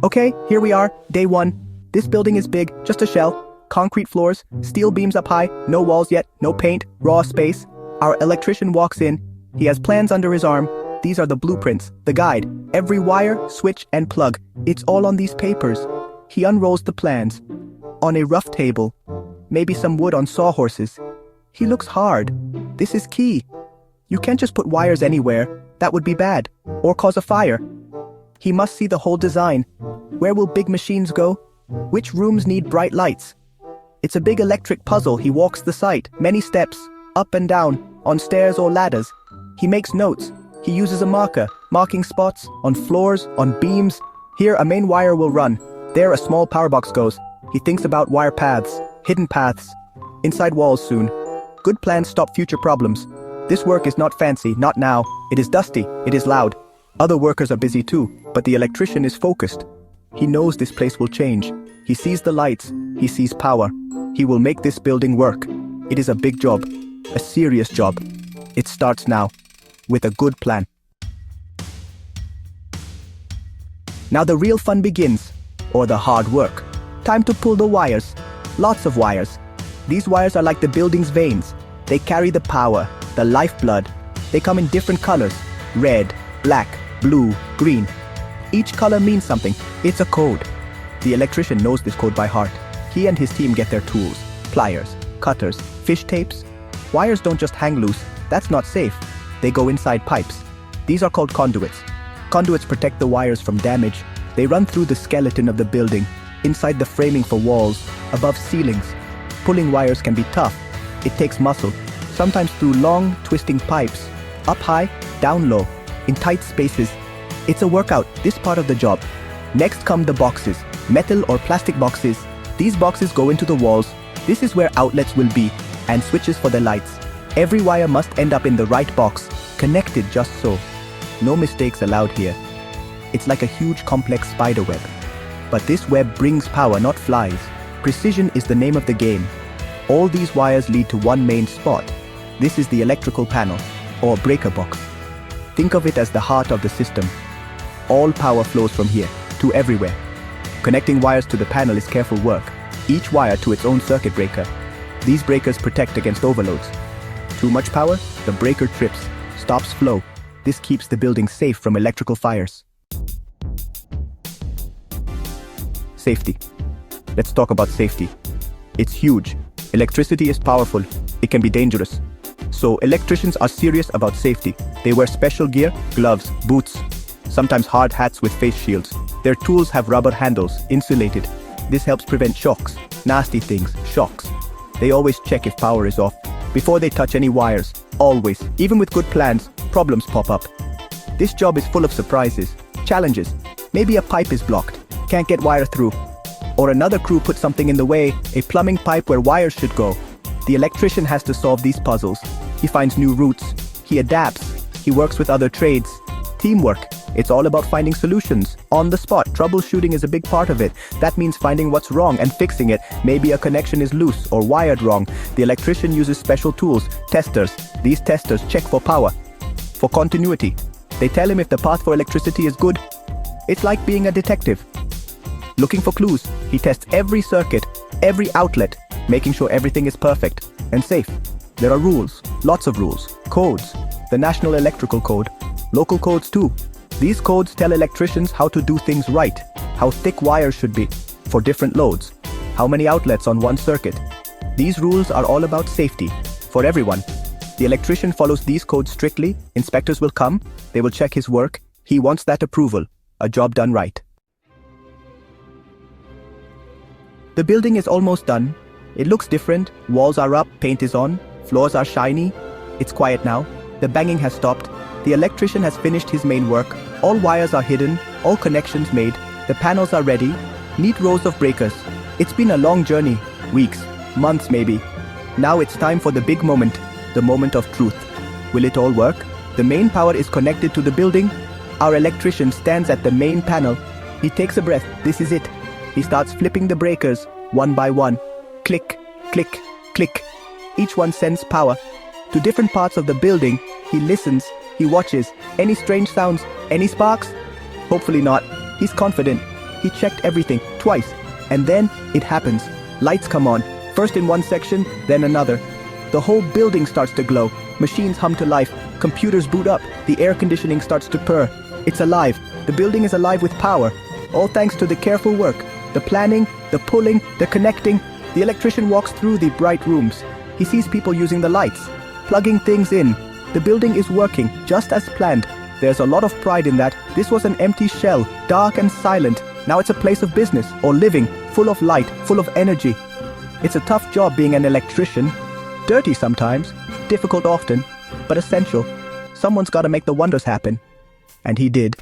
Okay, here we are, day 1. This building is big, just a shell. Concrete floors, steel beams up high, no walls yet, no paint, raw space. Our electrician walks in. He has plans under his arm. These are the blueprints, the guide, every wire, switch, and plug. It's all on these papers. He unrolls the plans. On a rough table. Maybe some wood on sawhorses. He looks hard. This is key. You can't just put wires anywhere. That would be bad. Or cause a fire. He must see the whole design. Where will big machines go? Which rooms need bright lights? It's a big electric puzzle. He walks the site, many steps, up and down, on stairs or ladders. He makes notes. He uses a marker, marking spots, on floors, on beams. Here a main wire will run. There a small power box goes. He thinks about wire paths, hidden paths, inside walls soon. Good plans stop future problems. This work is not fancy, not now. It is dusty, it is loud. Other workers are busy too, but the electrician is focused. He knows this place will change. He sees the lights, he sees power. He will make this building work. It is a big job, a serious job. It starts now, with a good plan. Now the real fun begins, or the hard work. Time to pull the wires. Lots of wires. These wires are like the building's veins. They carry the power, the lifeblood. They come in different colors. Red, black, blue, green. Each color means something. It's a code. The electrician knows this code by heart. He and his team get their tools, pliers, cutters, fish tapes. Wires don't just hang loose. That's not safe. They go inside pipes. These are called conduits. Conduits protect the wires from damage. They run through the skeleton of the building, inside the framing for walls, above ceilings. Pulling wires can be tough. It takes muscle, sometimes through long, twisting pipes, up high, down low, in tight spaces. It's a workout, this part of the job. Next come the boxes, metal or plastic boxes. These boxes go into the walls. This is where outlets will be, and switches for the lights. Every wire must end up in the right box, connected just so. No mistakes allowed here. It's like a huge complex spider web. But this web brings power, not flies. Precision is the name of the game. All these wires lead to one main spot. This is the electrical panel, or breaker box. Think of it as the heart of the system. All power flows from here, to everywhere. Connecting wires to the panel is careful work, each wire to its own circuit breaker. These breakers protect against overloads. Too much power, the breaker trips, stops flow. This keeps the building safe from electrical fires. Safety. Let's talk about safety. It's huge. Electricity is powerful. It can be dangerous. So electricians are serious about safety. They wear special gear, gloves, boots, sometimes hard hats with face shields. Their tools have rubber handles, insulated. This helps prevent shocks, nasty things, shocks. They always check if power is off. Before they touch any wires, always, even with good plans, problems pop up. This job is full of surprises, challenges. Maybe a pipe is blocked, can't get wire through. Or another crew put something in the way, a plumbing pipe where wires should go. The electrician has to solve these puzzles. He finds new routes. He adapts. He works with other trades. Teamwork. It's all about finding solutions. On the spot, troubleshooting is a big part of it. That means finding what's wrong and fixing it. Maybe a connection is loose or wired wrong. The electrician uses special tools, testers. These testers check for power, for continuity. They tell him if the path for electricity is good. It's like being a detective. Looking for clues, he tests every circuit, every outlet, making sure everything is perfect and safe. There are rules, lots of rules, codes, the National Electrical Code, local codes too. These codes tell electricians how to do things right, how thick wires should be, for different loads, how many outlets on one circuit. These rules are all about safety, for everyone. The electrician follows these codes strictly, inspectors will come, they will check his work, he wants that approval, a job done right. The building is almost done. It looks different, walls are up, paint is on, floors are shiny. It's quiet now, the banging has stopped. The electrician has finished his main work, all wires are hidden, all connections made, the panels are ready, neat rows of breakers. It's been a long journey, weeks, months maybe. Now it's time for the big moment, the moment of truth. Will it all work? The main power is connected to the building. Our electrician stands at the main panel. He takes a breath, this is it. He starts flipping the breakers, one by one. Click, click, click. Each one sends power to different parts of the building. He listens, he watches. Any strange sounds, any sparks? Hopefully not. He's confident. He checked everything, twice. And then, it happens. Lights come on, first in one section, then another. The whole building starts to glow. Machines hum to life. Computers boot up. The air conditioning starts to purr. It's alive. The building is alive with power. All thanks to the careful work. The planning, the pulling, the connecting. The electrician walks through the bright rooms. He sees people using the lights, plugging things in. The building is working, just as planned. There's a lot of pride in that. This was an empty shell, dark and silent. Now it's a place of business, or living, full of light, full of energy. It's a tough job being an electrician. Dirty sometimes, difficult often, but essential. Someone's got to make the wonders happen. And he did.